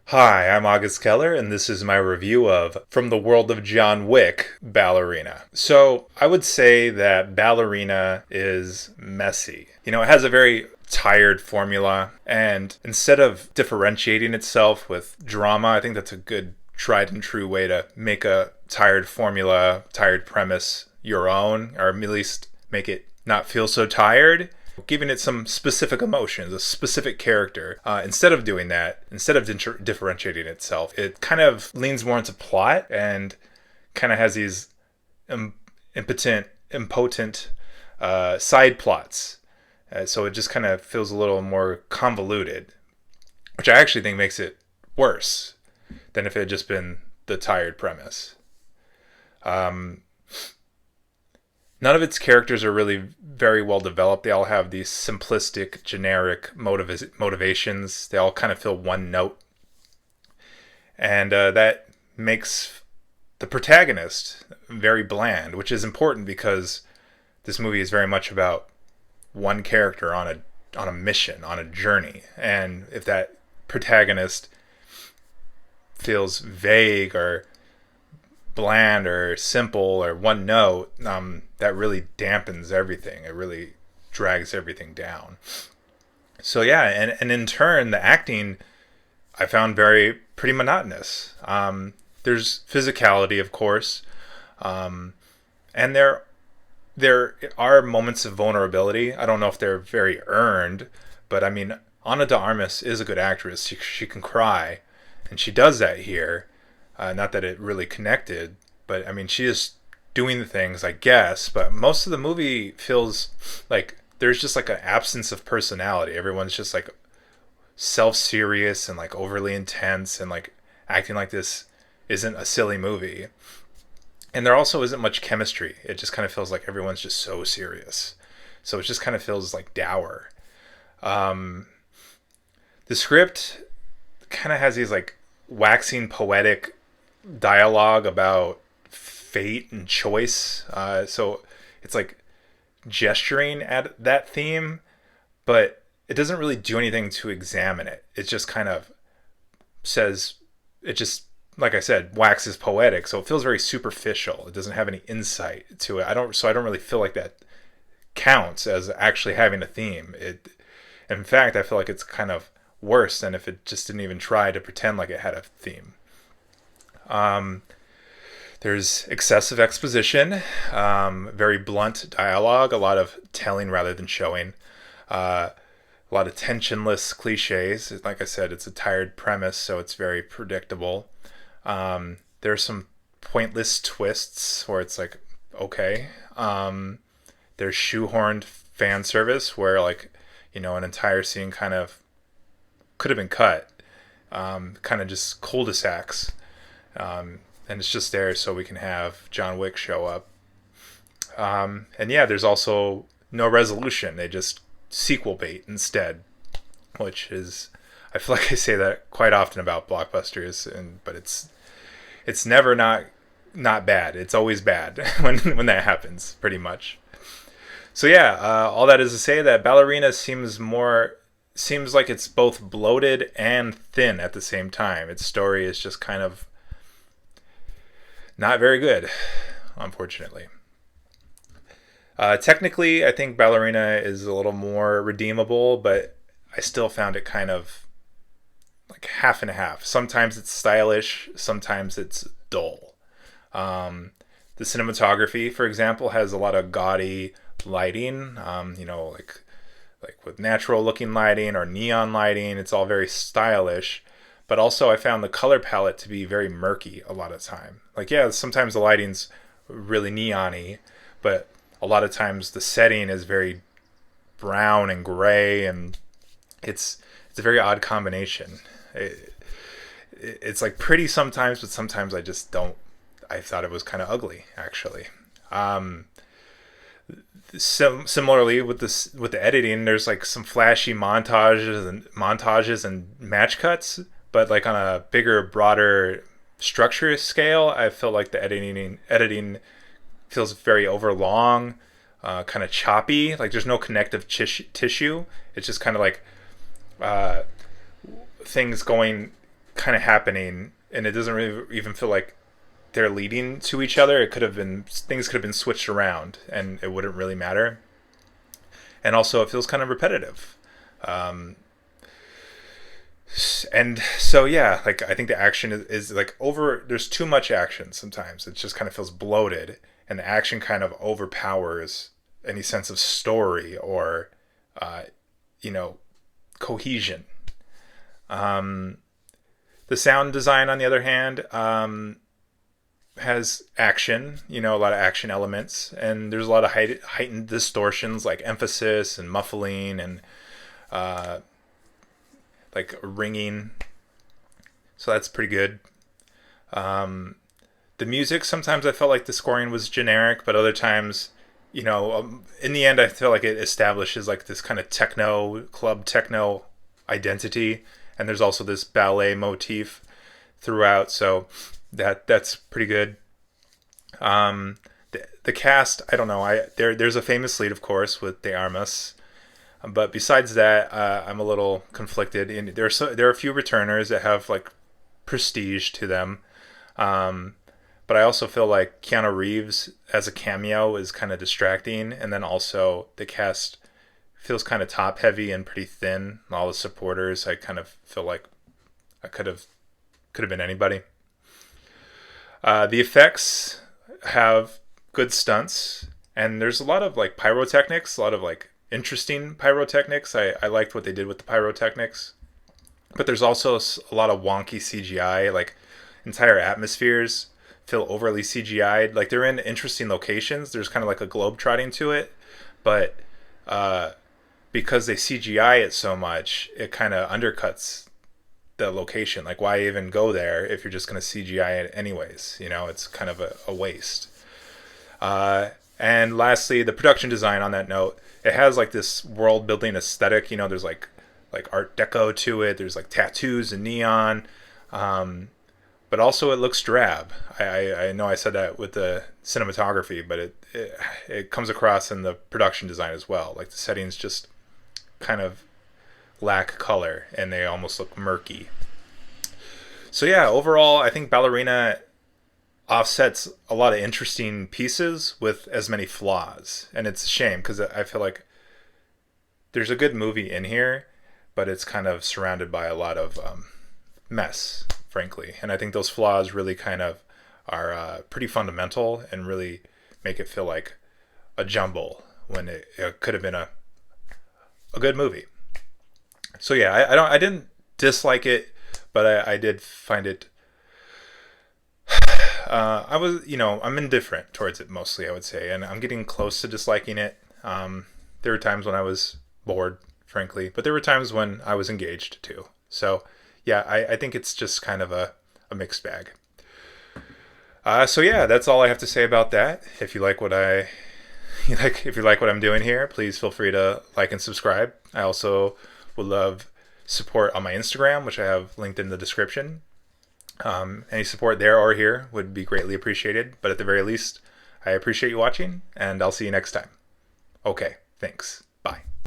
Hi, I'm August Keller, and this is my review of From the World of John Wick, Ballerina. So, I would say that Ballerina is messy. It has a very tired formula, and instead of differentiating itself with drama, I think that's a good tried and true way to make a tired formula, tired premise your own, or at least make it not feel so tired, giving it some specific emotions, a specific character. Instead of doing that, instead of differentiating itself, it kind of leans more into plot and kind of has these impotent side plots. So it just kind of feels a little more convoluted, which I actually think makes it worse than if it had just been the tired premise. None of its characters are really very well developed. They all have these simplistic, generic motivations. They all kind of feel one note. And that makes the protagonist very bland, which is important because this movie is very much about one character on a mission, on a journey. And if that protagonist feels vague or bland or simple or one note, that really dampens everything. It really drags everything down. So yeah, and in turn, the acting I found pretty monotonous. There's physicality, of course, and there are moments of vulnerability. I don't know if they're very earned, but I mean, Ana de Armas is a good actress. She can cry, and she does that here. Not that it really connected, but I mean, she is doing the things, I guess, but most of the movie feels like there's just like an absence of personality. Everyone's just like self-serious and like overly intense and like acting like this isn't a silly movie. And there also isn't much chemistry. It just kind of feels like everyone's just so serious. So it just kind of feels like dour. The script kind of has these like waxing poetic dialogue about fate and choice. So it's like gesturing at that theme, but it doesn't really do anything to examine it. It just kind of says, it just, like I said, waxes poetic. So it feels very superficial. It doesn't have any insight to it. I don't really feel like that counts as actually having a theme. In fact, I feel like it's kind of worse than if it just didn't even try to pretend like it had a theme. There's excessive exposition, very blunt dialogue, a lot of telling rather than showing, a lot of tensionless cliches. Like I said, it's a tired premise, so it's very predictable. There's some pointless twists where it's like, okay. There's shoehorned fan service where, like, an entire scene kind of could have been cut, kind of just cul-de-sacs. And it's just there so we can have John Wick show up. And yeah, there's also no resolution. They just sequel bait instead, which is, I feel like I say that quite often about blockbusters, but it's never not bad. It's always bad when that happens, pretty much. So yeah, all that is to say that Ballerina seems like it's both bloated and thin at the same time. Its story is just kind of not very good, unfortunately. Technically, I think Ballerina is a little more redeemable, but I still found it kind of like half and half. Sometimes it's stylish, sometimes it's dull. The cinematography, for example, has a lot of gaudy lighting, like with natural looking lighting or neon lighting. It's all very stylish. But also I found the color palette to be very murky a lot of time. Like, yeah, sometimes the lighting's really neon-y, but a lot of times the setting is very brown and gray, and it's a very odd combination. It's like pretty sometimes, but sometimes I just don't. I thought it was kind of ugly, actually. Similarly with the editing, there's like some flashy montages and match cuts. But like on a bigger, broader structure scale, I felt like the editing feels very overlong, kind of choppy. Like there's no connective tissue. It's just kind of like things going kind of happening, and it doesn't really even feel like they're leading to each other. It could have been, things could have been switched around, and it wouldn't really matter. And also, it feels kind of repetitive. And so yeah, like I think the action is like over. There's too much action sometimes. It just kind of feels bloated, and the action kind of overpowers any sense of story or, uh, you know, cohesion. Um, the sound design, on the other hand, has action. You know, a lot of action elements, and there's a lot of heightened distortions, like emphasis and muffling and uh, like ringing. So that's pretty good. Um, the music, sometimes I felt like the scoring was generic, but other times, in the end, I feel like it establishes like this kind of club techno identity, and there's also this ballet motif throughout. So that's pretty good. The cast, I don't know. There's a famous lead, of course, with the Armas. But besides that, I'm a little conflicted. There are a few returners that have like prestige to them, but I also feel like Keanu Reeves as a cameo is kind of distracting, and then also the cast feels kind of top heavy and pretty thin. All the supporters, I kind of feel like I could have been anybody. The effects have good stunts, and there's a lot of like pyrotechnics, a lot of like interesting pyrotechnics. I liked what they did with the pyrotechnics, but there's also a lot of wonky CGI. Like entire atmospheres feel overly CGI'd. Like they're in interesting locations. There's kind of like a globe trotting to it, but because they CGI it so much, it kind of undercuts the location. Like why even go there if you're just going to CGI it anyways? It's kind of a waste. And lastly, the production design, on that note, it has like this world building aesthetic. There's like Art Deco to it. There's like tattoos and neon, but also it looks drab. I know I said that with the cinematography, but it comes across in the production design as well. Like the settings just kind of lack color and they almost look murky. So yeah, overall, I think Ballerina offsets a lot of interesting pieces with as many flaws, and it's a shame because I feel like there's a good movie in here, but it's kind of surrounded by a lot of mess, frankly. And I think those flaws really kind of are pretty fundamental and really make it feel like a jumble when it could have been a good movie. So yeah, I didn't dislike it, but I did find it. I'm indifferent towards it mostly, I would say, and I'm getting close to disliking it. There were times when I was bored, frankly, but there were times when I was engaged too. So yeah, I think it's just kind of a mixed bag. So yeah, that's all I have to say about that. If you like what if you like what I'm doing here, please feel free to like and subscribe. I also would love support on my Instagram, which I have linked in the description. Any support there or here would be greatly appreciated. But at the very least, I appreciate you watching, and I'll see you next time. Okay, thanks.